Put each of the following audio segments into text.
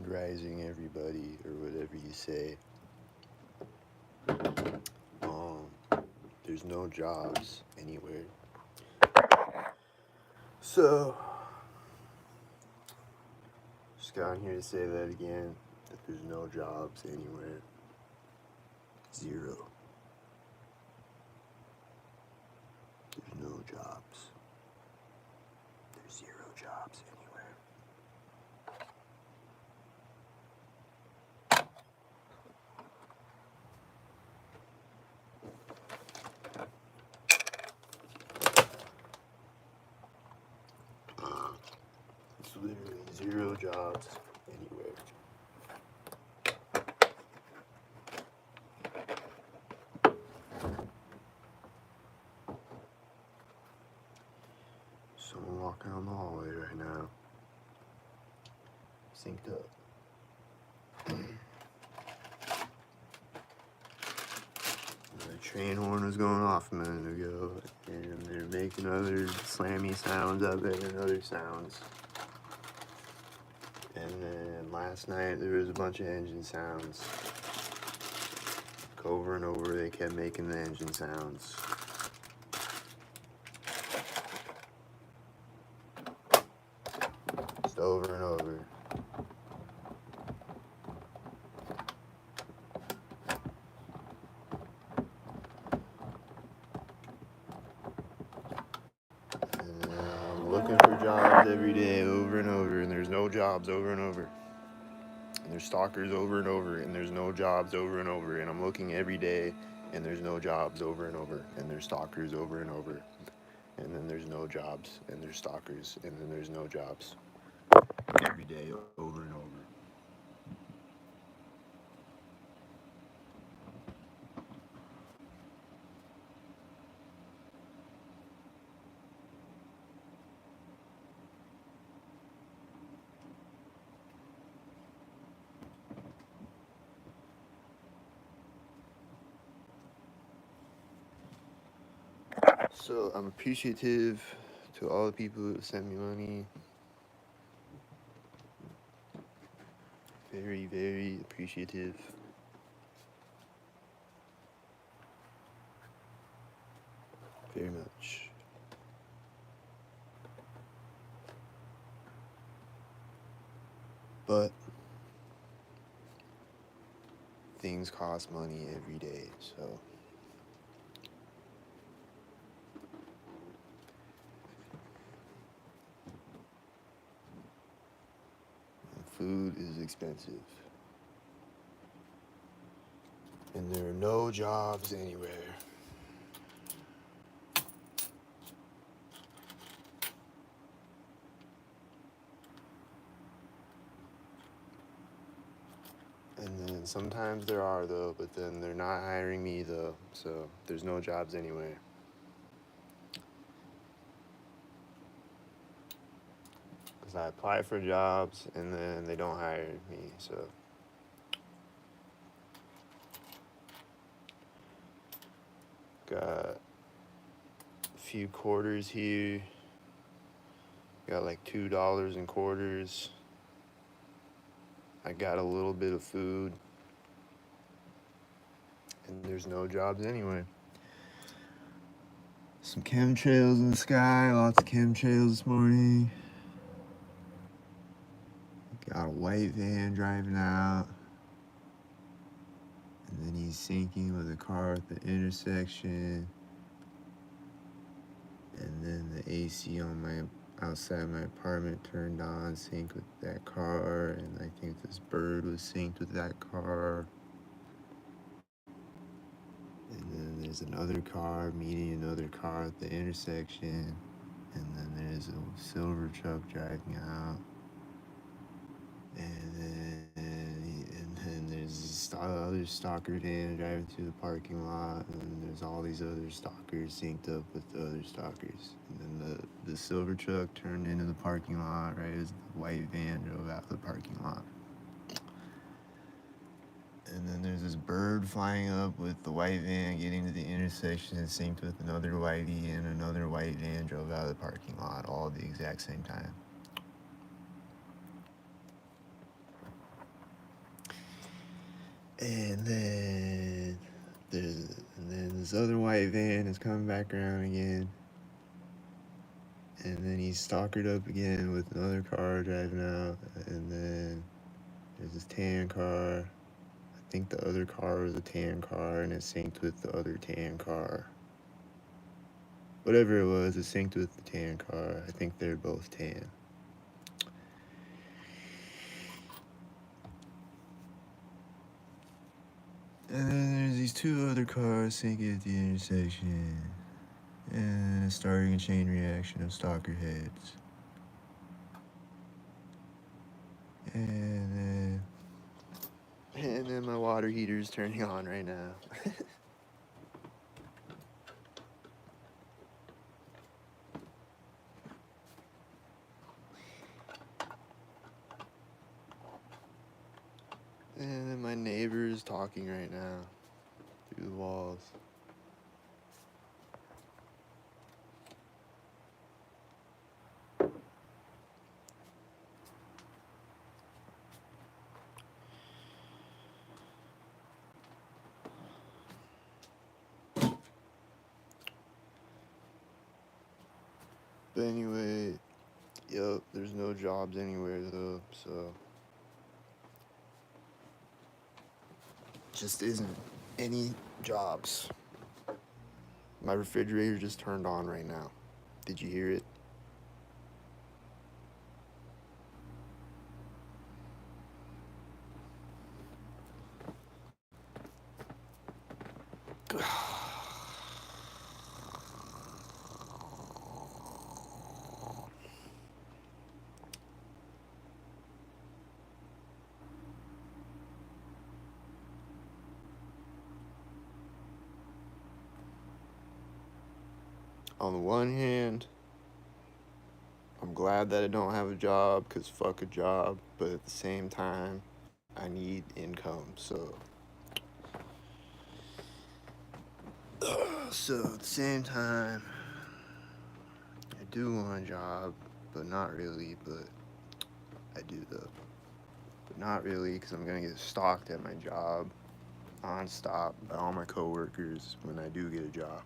rising, everybody, or whatever you say. There's no jobs anywhere. So, just got on here to say that again, that there's no jobs anywhere. Zero. There's no jobs. There's zero jobs anywhere. It's literally zero jobs anywhere. Someone walking down the hallway right now. Synced up. The train horn was going off a minute ago, and they're making other slammy sounds out there and other sounds. And then last night there was a bunch of engine sounds. Over and over they kept making the engine sounds. Just over and over. I'm looking for jobs every day over and over, and there's no jobs over and over. And there's stalkers over and over, and there's no jobs over and over. And I'm looking every day, and there's no jobs over and over. And there's stalkers over and over. And then there's no jobs, and there's stalkers, and then there's no jobs. Every day, over and over. So I'm appreciative to all the people who sent me money. Very, very appreciative. Very much. But things cost money every day, so food is expensive. And there are no jobs anywhere. And then sometimes there are, though, but then they're not hiring me, though, so there's no jobs anyway. Because I apply for jobs, and then they don't hire me, so. Got a few quarters here. Got like $2 in quarters. I got a little bit of food. And there's no jobs anyway. Some chemtrails in the sky, lots of chemtrails this morning. Got a white van driving out. And then he's syncing with a car at the intersection. And then the AC on my outside my apartment turned on, synced with that car, and I think this bird was synced with that car. And then there's another car meeting another car at the intersection. And then there's a silver truck driving out. And then there's other stalker van driving through the parking lot. And then there's all these other stalkers synced up with the other stalkers. And then the silver truck turned into the parking lot, right as the white van drove out of the parking lot. And then there's this bird flying up with the white van getting to the intersection and synced with another whitey, and another white van drove out of the parking lot all at the exact same time. And then this other white van is coming back around again. And then he's stalkered up again with another car driving out. And then there's this tan car. I think the other car was a tan car and it synced with the other tan car. Whatever it was, it synced with the tan car. I think they're both tan. And then there's these two other cars syncing at the intersection. And it's starting a chain reaction of Stalkheads. And then my water heater is turning on right now. And then my neighbor is talking right now through the walls. But anyway, yep, there's no jobs anywhere though, so just isn't any jobs. My refrigerator just turned on right now. Did you hear it? On the one hand, I'm glad that I don't have a job, because fuck a job, but at the same time, I need income, so at the same time, I do want a job, but not really, but I do though. But not really, because I'm gonna get stalked at my job, non-stop, by all my coworkers when I do get a job.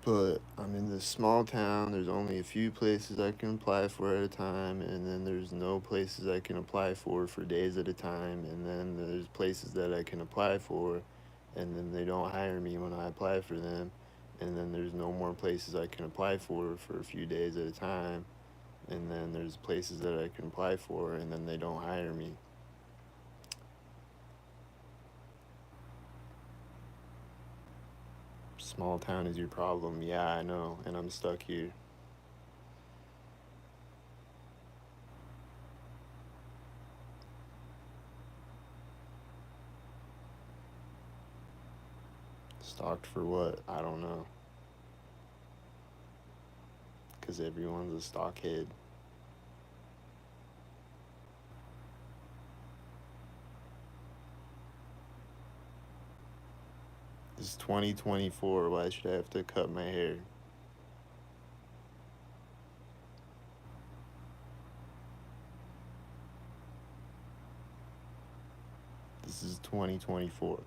But I'm in this small town, there's only a few places I can apply for at a time, and then there's no places I can apply for days at a time, and then there's places that I can apply for, and then they don't hire me when I apply for them, and then there's no more places I can apply for a few days at a time, and then there's places that I can apply for, and then they don't hire me. Small town is your problem, yeah, I know, and I'm stuck here. Stalked for what? I don't know. Because everyone's a stockhead. It's 2024. Why should I have to cut my hair? This is 2024.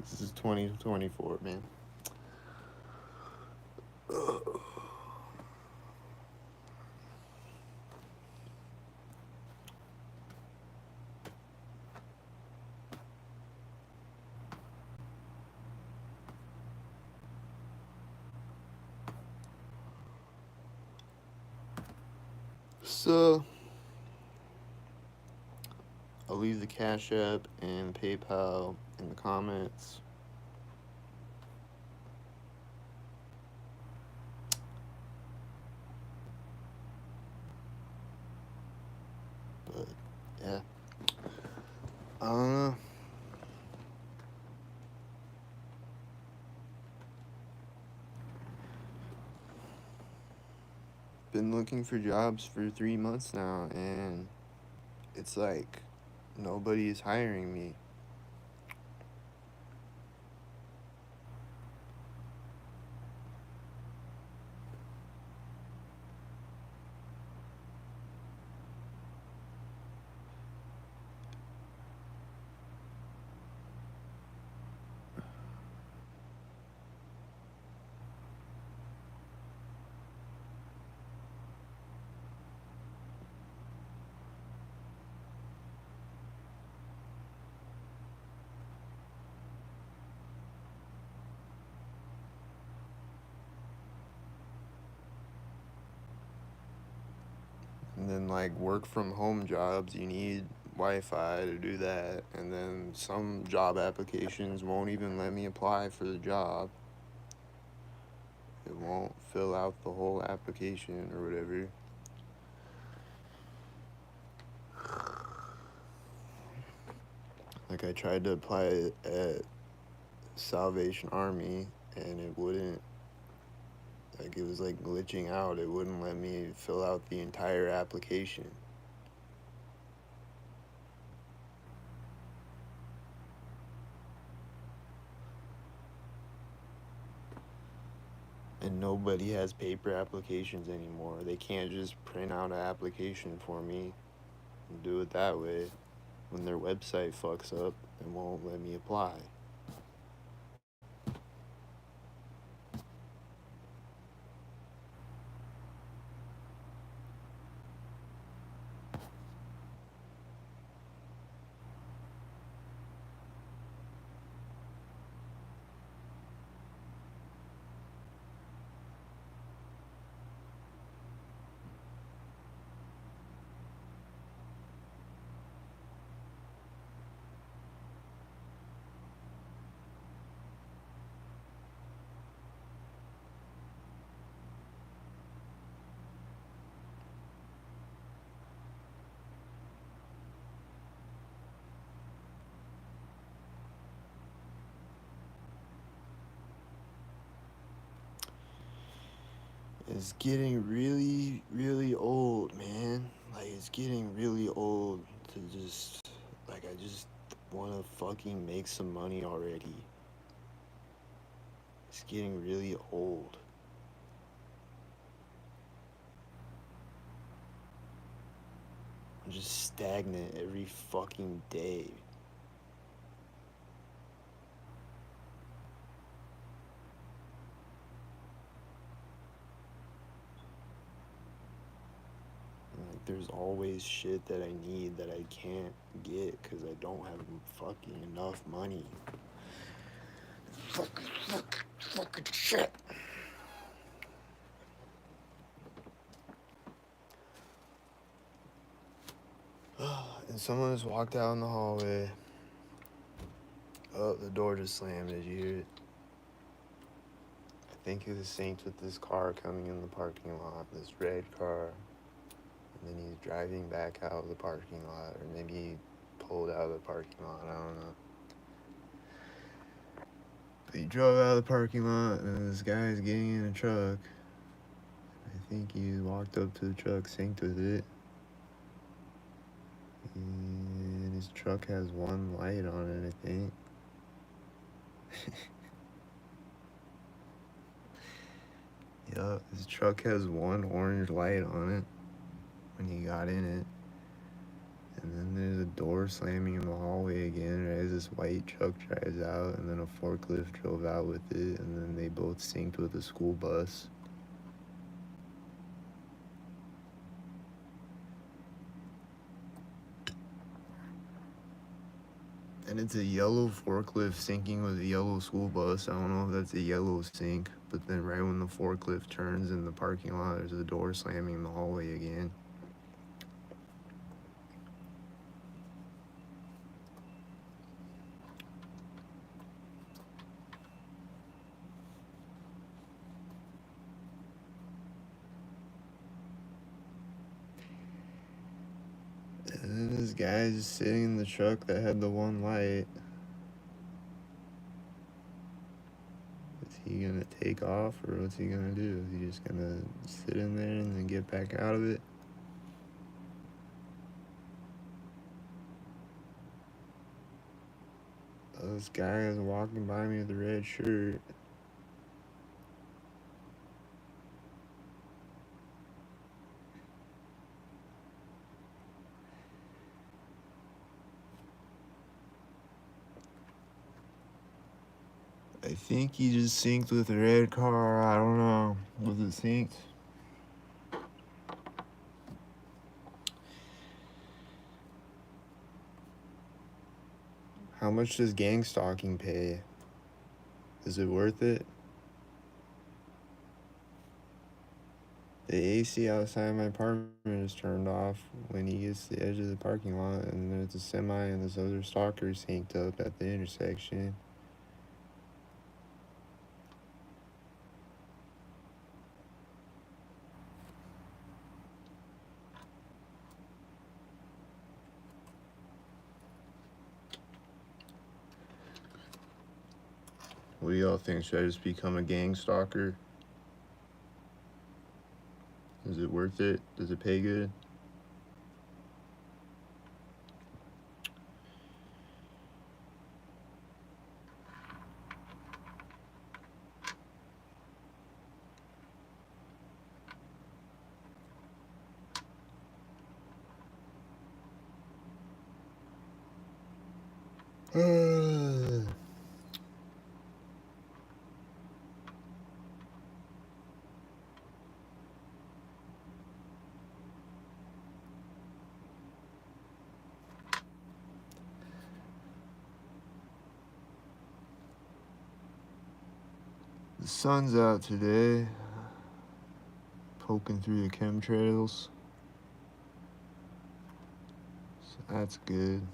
This is 2024, man. So, I'll leave the Cash App and PayPal in the comments. But yeah, I don't know. Been looking for jobs for 3 months now, and it's like nobody is hiring me. And then like work from home jobs, you need Wi-Fi to do that. And then some job applications won't even let me apply for the job. It won't fill out the whole application or whatever. Like I tried to apply at Salvation Army and it wouldn't, like it was like glitching out. It wouldn't let me fill out the entire application. And nobody has paper applications anymore. They can't just print out an application for me and do it that way. When their website fucks up, it won't let me apply. It's getting really, really old, man. Like, it's getting really old to just, like, I just want to fucking make some money already. It's getting really old. I'm just stagnant every fucking day. And, like, there's always shit that I need that I can't get because I don't have fucking enough money. Fucking shit. And someone just walked out in the hallway. Oh, the door just slammed. Did you hear it? I think it was synced with this car coming in the parking lot, this red car. And then he's driving back out of the parking lot, or maybe he pulled out of the parking lot, I don't know. But he drove out of the parking lot, and this guy's getting in a truck. I think he walked up to the truck, synced with it. And his truck has one light on it, I think. Yup, his truck has one orange light on it when he got in it. And then there's a door slamming in the hallway again, right as this white truck drives out, and then a forklift drove out with it, and then they both synced with a school bus. And it's a yellow forklift syncing with a yellow school bus. I don't know if that's a yellow sync, but then right when the forklift turns in the parking lot, there's a door slamming in the hallway again. guy's sitting in the truck that had the one light. Is he gonna take off, or what's he gonna do? Is he just gonna sit in there and then get back out of it? This guy is walking by me with a red shirt. I think he just synced with a red car. I don't know. Was it synced? How much does gang stalking pay? Is it worth it? The AC outside my apartment is turned off when he gets to the edge of the parking lot, and there's a semi and this other stalker synced up at the intersection. What do y'all think? Should I just become a gang stalker? Is it worth it? Does it pay good? The sun's out today, poking through the chemtrails, so that's good.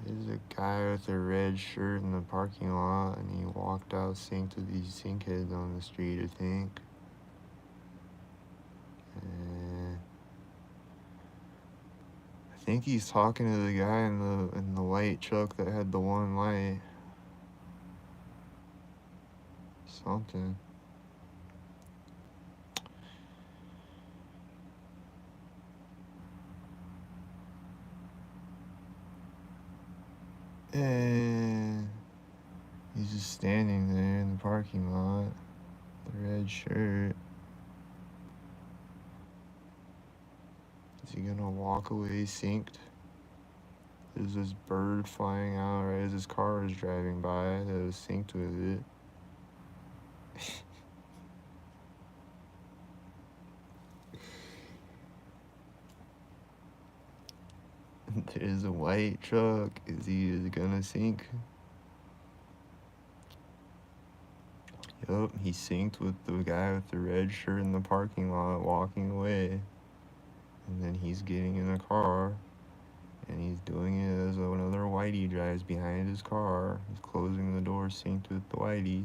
There's a guy with a red shirt in the parking lot, and he walked out synced with these Stalkheads on the street, I think. And I think he's talking to the guy in the white truck that had the one light. Something. And he's just standing there in the parking lot, the red shirt. Is he gonna walk away synced? There's this bird flying out right as his car was driving by that was synced with it. There's a white truck. Is he gonna sync? Yup, he synced with the guy with the red shirt in the parking lot walking away. And then he's getting in a car, and he's doing it as another whitey drives behind his car. He's closing the door synced with the whitey.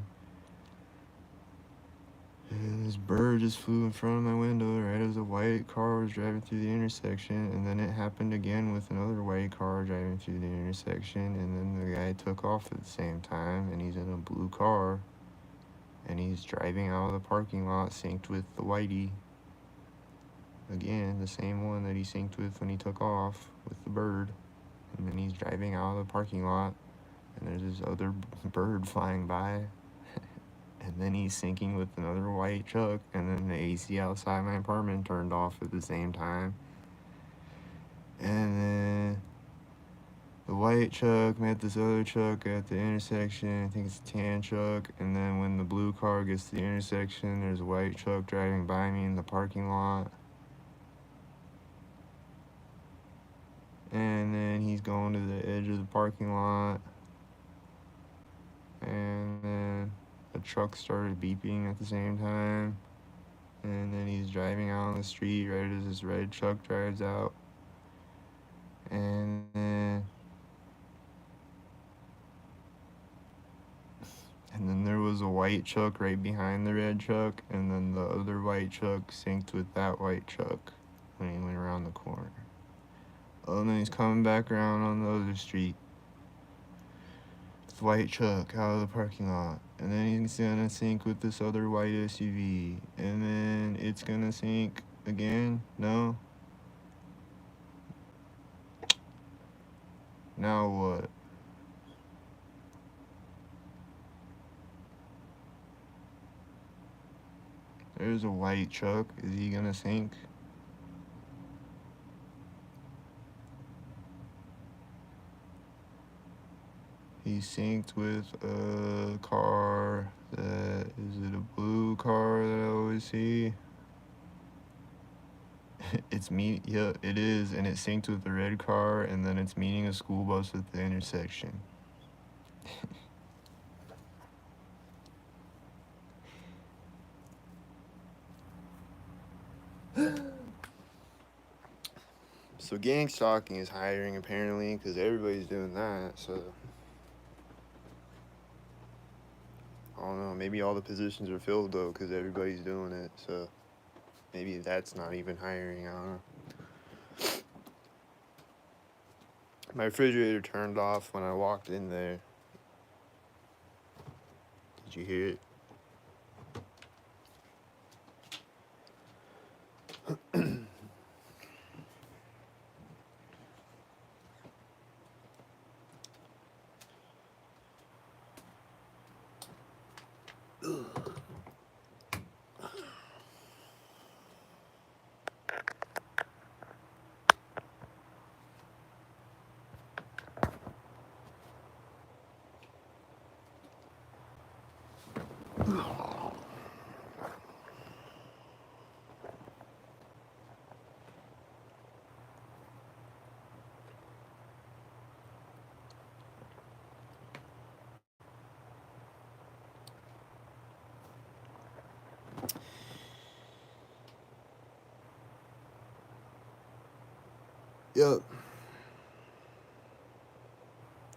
And this bird just flew in front of my window right as a white car was driving through the intersection, and then it happened again with another white car driving through the intersection, and then the guy took off at the same time, and he's in a blue car, and he's driving out of the parking lot synced with the whitey. Again, the same one that he synced with when he took off with the bird, and then he's driving out of the parking lot, and there's this other bird flying by. And then he's syncing with another white truck, and then the AC outside my apartment turned off at the same time. And then the white truck met this other truck at the intersection. I think it's a tan truck. And then when the blue car gets to the intersection, there's a white truck driving by me in the parking lot. And then he's going to the edge of the parking lot. And then the truck started beeping at the same time. And then he's driving out on the street right as this red truck drives out. And then there was a white truck right behind the red truck, and then the other white truck synced with that white truck. when he went around the corner. Oh, and then he's coming back around on the other street. This white truck out of the parking lot. And then he's gonna sync with this other white SUV. And then it's gonna sync again. No? Now what? There's a white truck. Is he gonna sync? He synced with a car that, is it a blue car that I always see? It's me, yeah, it is, and it synced with the red car, and then it's meeting a school bus at the intersection. So gang stalking is hiring apparently, because everybody's doing that. So I don't know. Maybe all the positions are filled though, because everybody's doing it. So maybe that's not even hiring. I don't know. My refrigerator turned off when I walked in there. Did you hear it? Yep.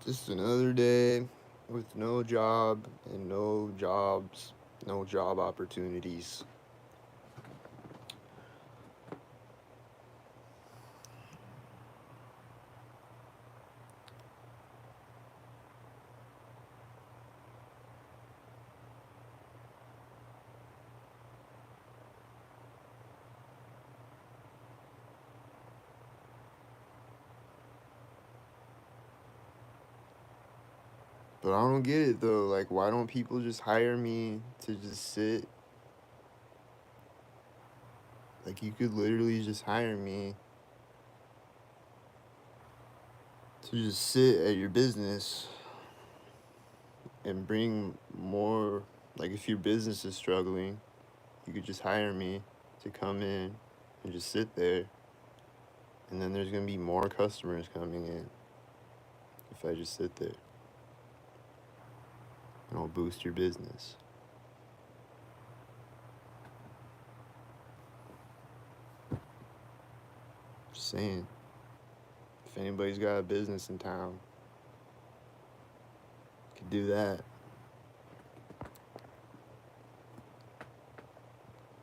Just another day with no job and no jobs, no job opportunities. But I don't get it though. Like, why don't people just hire me to just sit? Like, you could literally just hire me to just sit at your business and bring more. Like, if your business is struggling, you could just hire me to come in and just sit there. And then there's going to be more customers coming in if I just sit there. And I'll boost your business. Just saying. If anybody's got a business in town, could do that.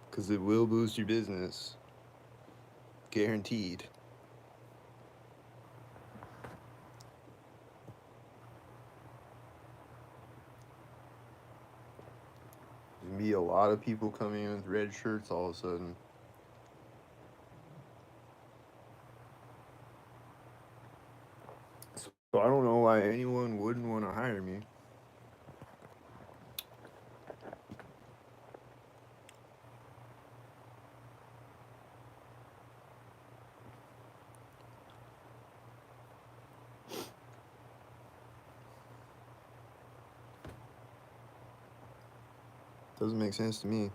Because it will boost your business. Guaranteed. There's gonna be a lot of people coming in with red shirts all of a sudden. So I don't know why anyone wouldn't want to hire me. Doesn't make sense to me.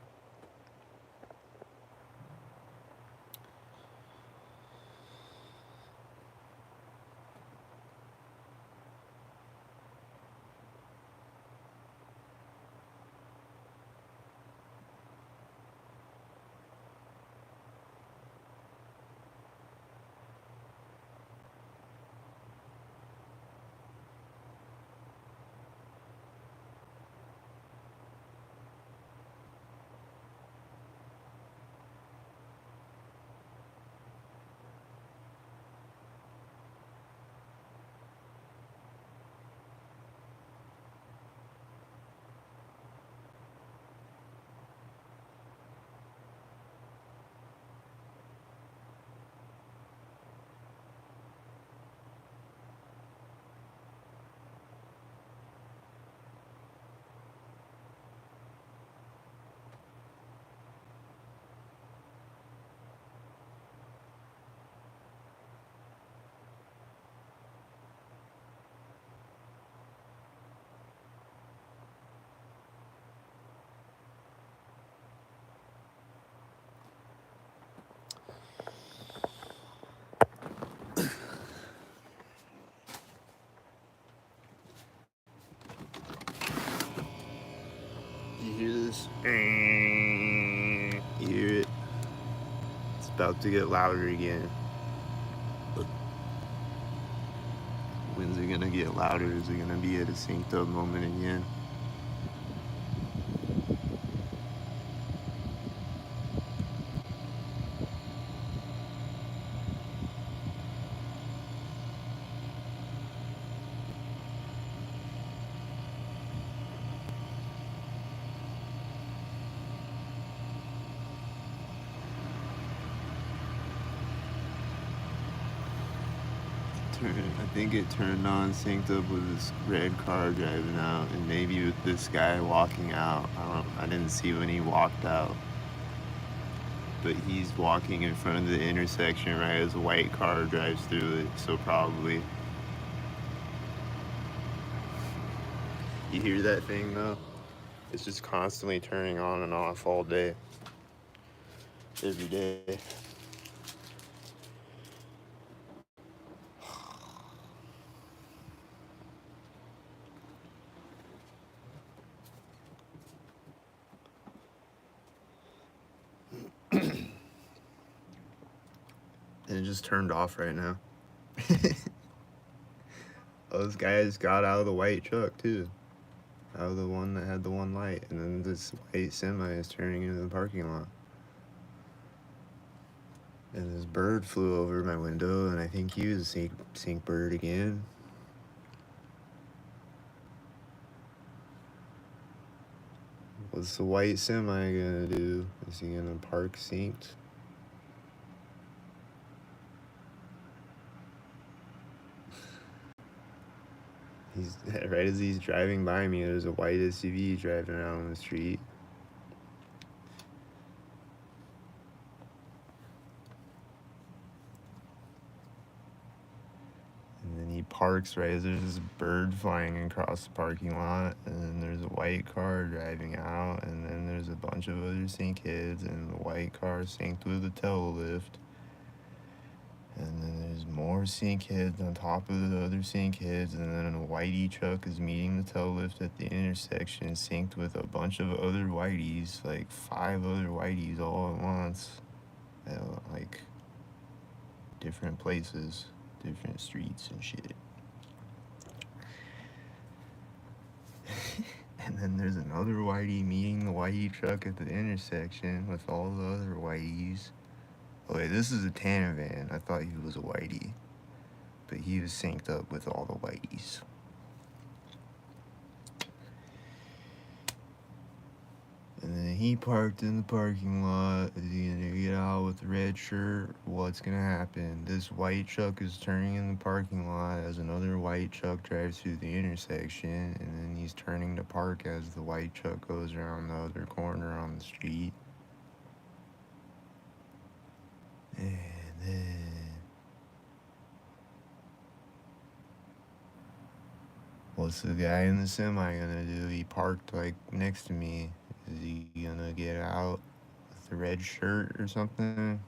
this. You hear it? It's about to get louder again. When's it gonna get louder? Is it gonna be at a synced up moment again? I think it turned on, synced up with this red car driving out, and maybe with this guy walking out. I didn't see when he walked out, but he's walking in front of the intersection right as a white car drives through it. So probably. You hear that thing though? It's just constantly turning on and off all day, every day. And it just turned off right now. Those guys got out of the white truck too. Out of the one that had the one light. And then this white semi is turning into the parking lot. And this bird flew over my window, and I think he was a sync bird again. What's the white semi gonna do? Is he gonna park synced? He's right as he's driving by me, there's a white SUV driving around the street. And then he parks right as there's this bird flying across the parking lot, and then there's a white car driving out, and then there's a bunch of other Stalkheads, and the white car synced with the tail lift. And then there's more Stalkheads on top of the other Stalkheads, and then a whitey truck is meeting the tail lift at the intersection, synced with a bunch of other whiteys, like 5 other whiteys all at once, at like different places, different streets and shit. And then there's another whitey meeting the whitey truck at the intersection with all the other whiteys. Oh wait, this is a tan van. I thought he was a whitey, but he was synced up with all the whiteys. And then he parked in the parking lot. Is he gonna get out with the red shirt? What's gonna happen? This white truck is turning in the parking lot as another white truck drives through the intersection, and then he's turning to park as the white truck goes around the other corner on the street. And then what's the guy in the semi gonna do? He parked like next to me. Is he gonna get out with the red shirt or something?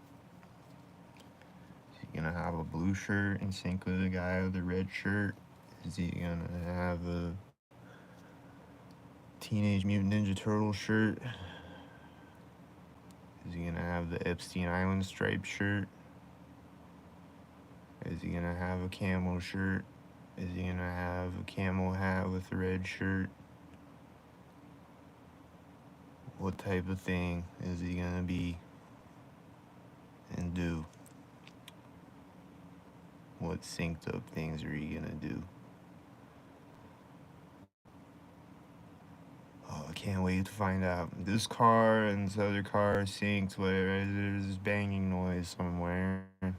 Is he gonna have a blue shirt and sync with the guy with the red shirt? Is he gonna have a Teenage Mutant Ninja Turtle shirt? Is he gonna have the Epstein Island striped shirt? Is he gonna have a camo shirt? Is he gonna have a camo hat with a red shirt? What type of thing is he gonna be and do? What synced up things are you gonna do? Oh, I can't wait to find out. This car and this other car are synced, whatever. There's this banging noise somewhere. And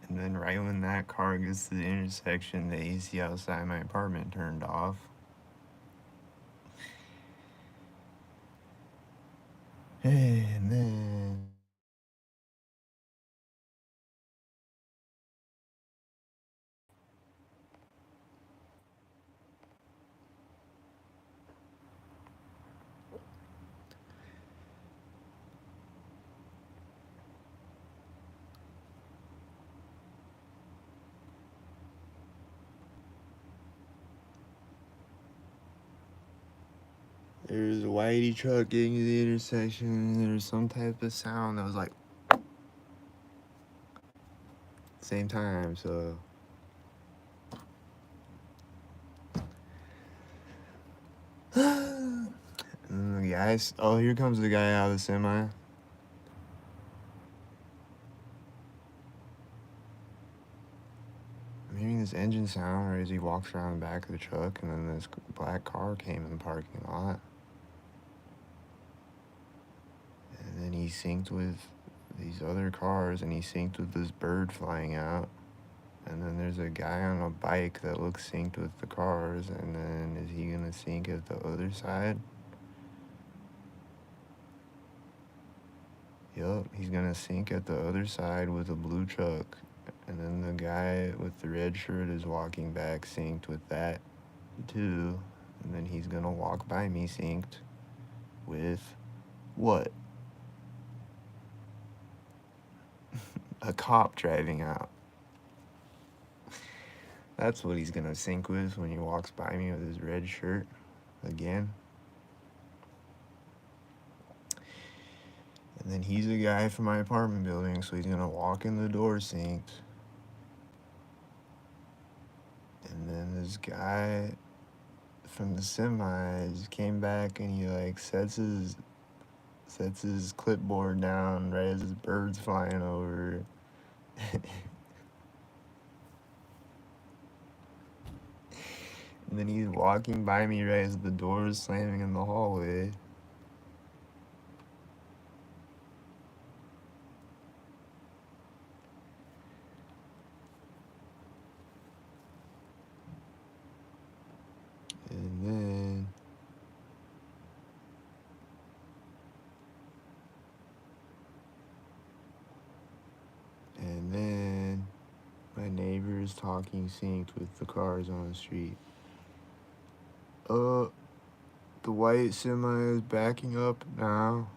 then right when that car gets to the intersection, the AC outside my apartment turned off. And then There's a whitey truck getting to the intersection, and there's some type of sound that was like same time, so and the guys, oh, here comes the guy out of the semi. I'm hearing this engine sound right as he walks around the back of the truck, and then this black car came in the parking lot. And then he synced with these other cars, and he synced with this bird flying out. And then there's a guy on a bike that looks synced with the cars, and then is he gonna sync at the other side? Yup, he's gonna sync at the other side with a blue truck. And then the guy with the red shirt is walking back synced with that too. And then he's gonna walk by me synced with what? A cop driving out. That's what he's gonna sync with when he walks by me with his red shirt again. And then he's a guy from my apartment building, so he's gonna walk in the door synced. And then this guy from the semis came back and he like sets his clipboard down right as his bird's flying over. And then he's walking by me right as the door is slamming in the hallway. And then my neighbor is talking synced with the cars on the street. The white semi is backing up now.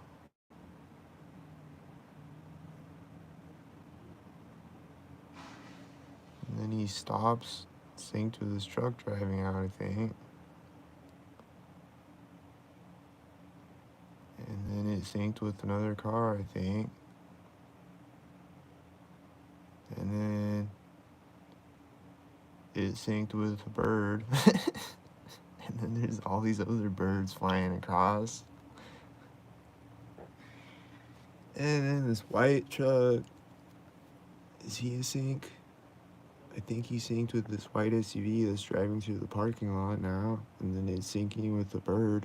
And then he stops, synced with his truck driving out, I think. And then it synced with another car, I think. And then it synced with a bird. And then there's all these other birds flying across. And then this white truck, is he a sync? I think he's synced with this white SUV that's driving through the parking lot now. And then it's syncing with the bird.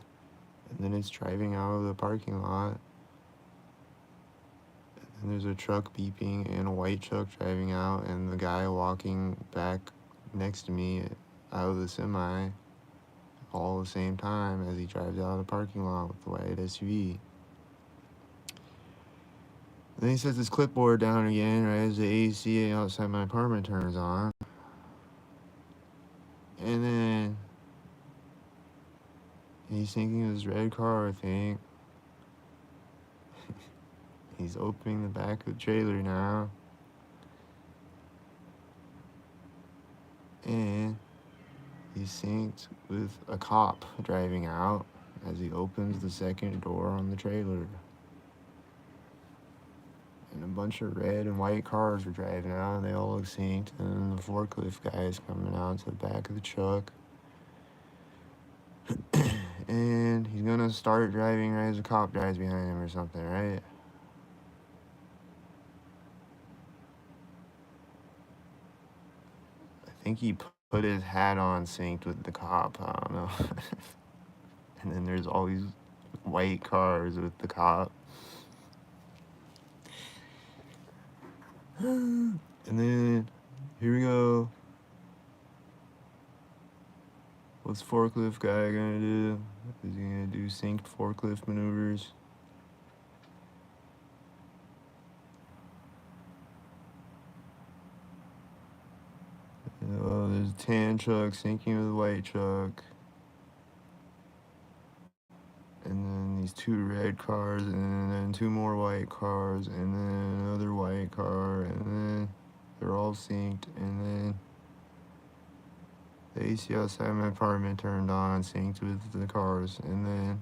And then it's driving out of the parking lot. And there's a truck beeping and a white truck driving out, and the guy walking back next to me out of the semi all at the same time as he drives out of the parking lot with the white SUV. Then he sets his clipboard down again right as the AC outside my apartment turns on. And then he's thinking of his red car, I think. He's opening the back of the trailer now. And he's synced with a cop driving out as he opens the second door on the trailer. And a bunch of red and white cars are driving out, and they all look synced. And then the forklift guy is coming out to the back of the truck. And he's gonna start driving right as a cop drives behind him or something, right? I think he put his hat on synced with the cop. I don't know. And then there's all these white cars with the cop. And then here we go. What's forklift guy gonna do? Is he gonna do synced forklift maneuvers? Oh, there's a tan truck syncing with a white truck. And then these two red cars, and then two more white cars, and then another white car, and then they're all synced, and then the AC outside my apartment turned on, synced with the cars, and then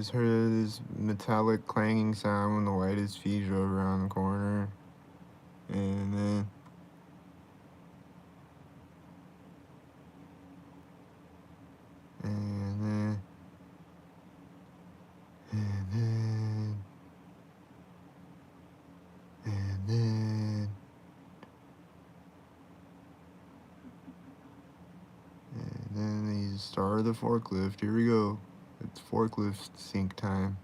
just heard this metallic clanging sound when the whitest feet drove around the corner. And then and then and then and then and then he started the forklift. Here we go. It's forklift sync time.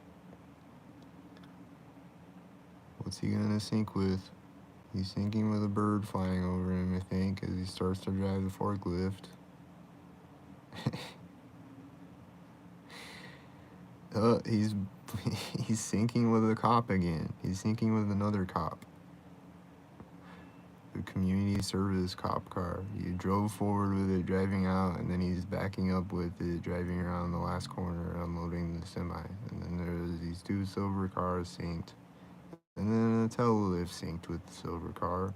What's he gonna sync with? He's syncing with a bird flying over him, I think, as he starts to drive the forklift. He's he's syncing with a cop again. He's syncing with another cop. The community service cop car. He drove forward with it, driving out, and then he's backing up with it, driving around the last corner, unloading the semi. And then there's these two silver cars synced. And then the telelift synced with the silver car.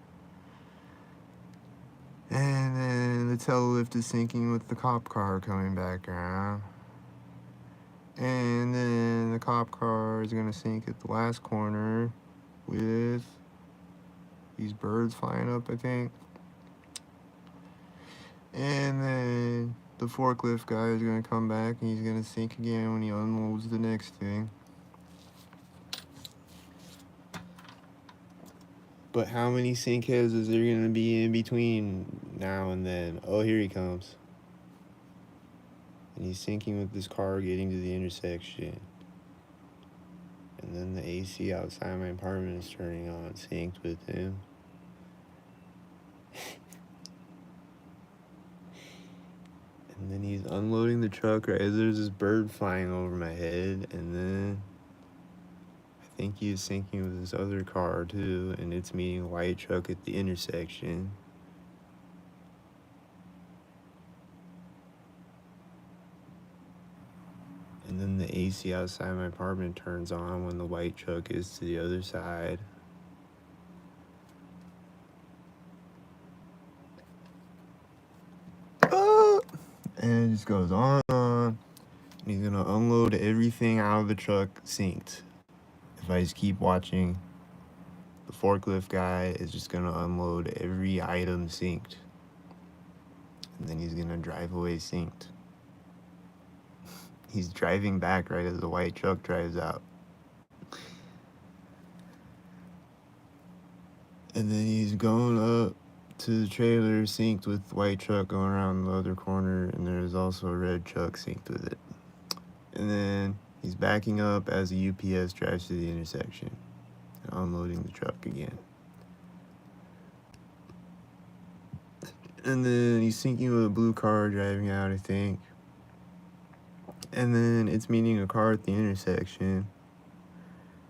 And then the telelift is syncing with the cop car coming back around. And then the cop car is gonna sync at the last corner with these birds flying up, I think. And then the forklift guy is gonna come back and he's gonna sync again when he unloads the next thing. But how many Stalkheads is there gonna be in between now and then? Oh, here he comes. And he's syncing with this car getting to the intersection. And then the AC outside my apartment is turning on, synced with him. And then he's unloading the truck right as there's this bird flying over my head. And then I think he's syncing with this other car too. And it's meeting a white truck at the intersection. And then the AC outside my apartment turns on when the white truck is to the other side. And it just goes on. And he's gonna unload everything out of the truck synced. If I just keep watching, the forklift guy is just gonna unload every item synced. And then he's gonna drive away synced. He's driving back right as the white truck drives out. And then he's going up to the trailer synced with the white truck going around the other corner, and there's also a red truck synced with it. And then he's backing up as the UPS drives to the intersection and unloading the truck again. And then he's syncing with a blue car driving out, I think. And then it's meeting a car at the intersection.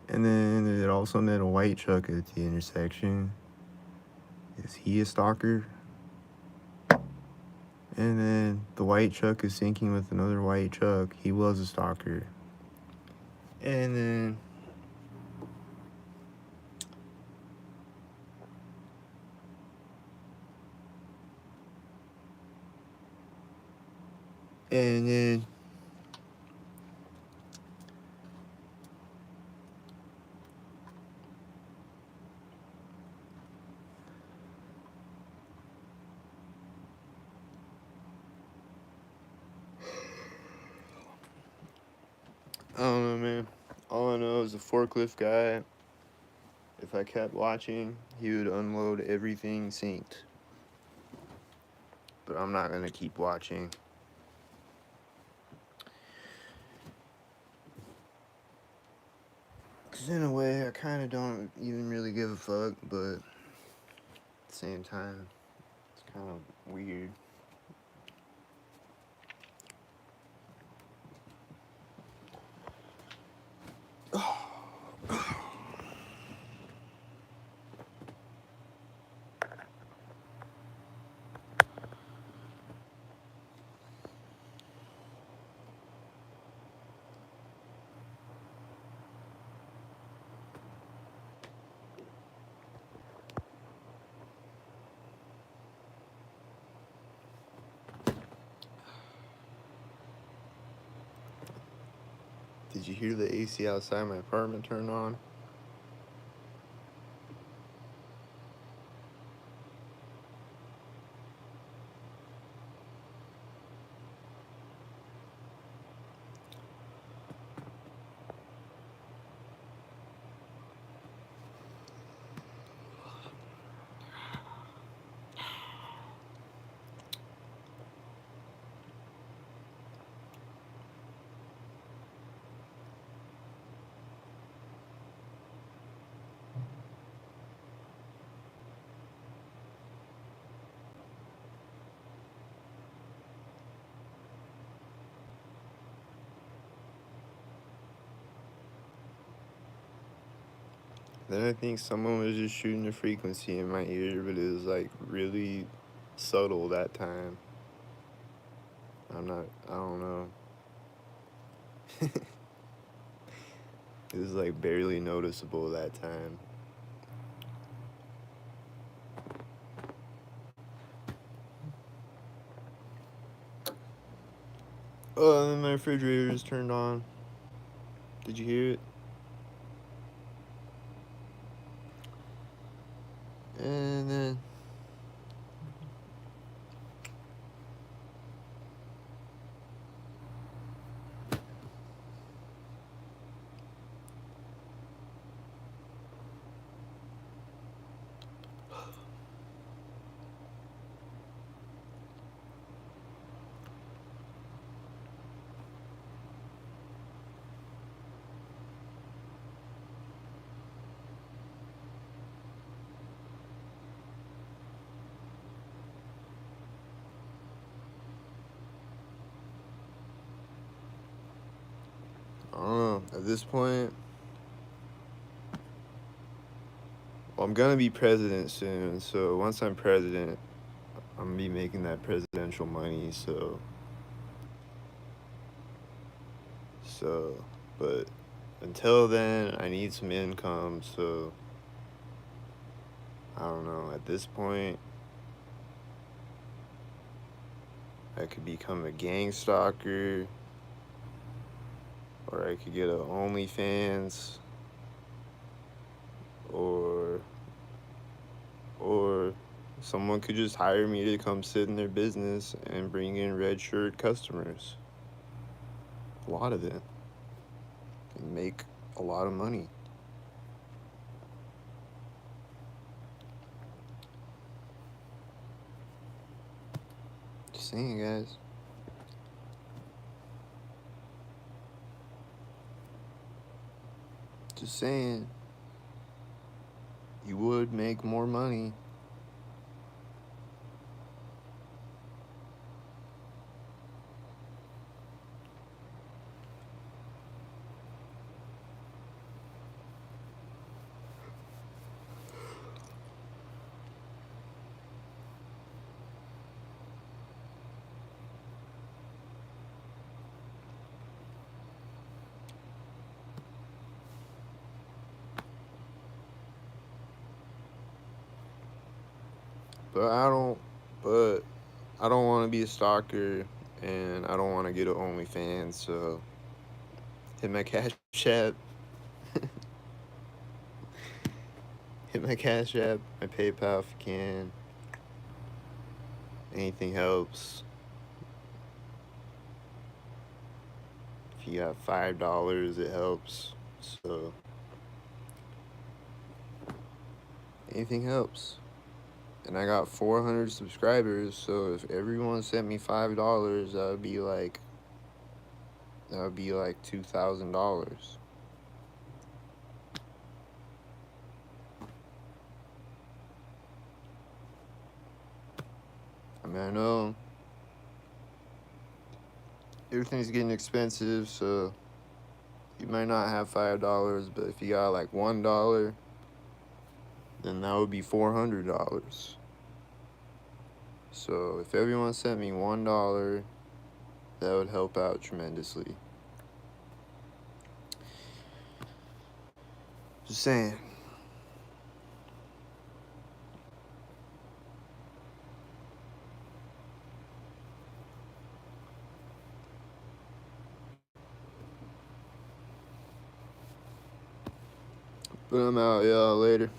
And then it also met a white truck at the intersection. Is he a stalker? And then the white truck is syncing with another white truck. He was a stalker. And then I don't know, man. All I know is the forklift guy, if I kept watching, he would unload everything synced. But I'm not gonna keep watching. Because in a way, I kind of don't even really give a fuck, but at the same time, it's kind of weird. you hear the AC outside my apartment turn on? Then I think someone was just shooting a frequency in my ear, but it was like really subtle that time. I don't know. It was like barely noticeable that time. Oh, and then my refrigerator is turned on. Did you hear it? And then I don't know. At this point, well, I'm gonna be president soon. So once I'm president, I'm gonna be making that presidential money. So, but until then, I need some income. So I don't know. At this point, I could become a gang stalker, or I could get a OnlyFans, or or someone could just hire me to come sit in their business and bring in red shirt customers. A lot of them. And make a lot of money. Just saying, guys. Just saying. You would make more money. But I don't but I don't want to be a stalker, and I don't want to get an OnlyFans, so hit my Cash App. Hit my Cash App, my PayPal if you can. Anything helps. If you got $5, it helps. So anything helps. And I got 400 subscribers, so if everyone sent me $5, that would be like $2,000. I mean, I know everything's getting expensive, so you might not have $5, but if you got like $1, then that would be $400. So if everyone sent me $1, that would help out tremendously. Just saying. But I'm out, y'all. Later.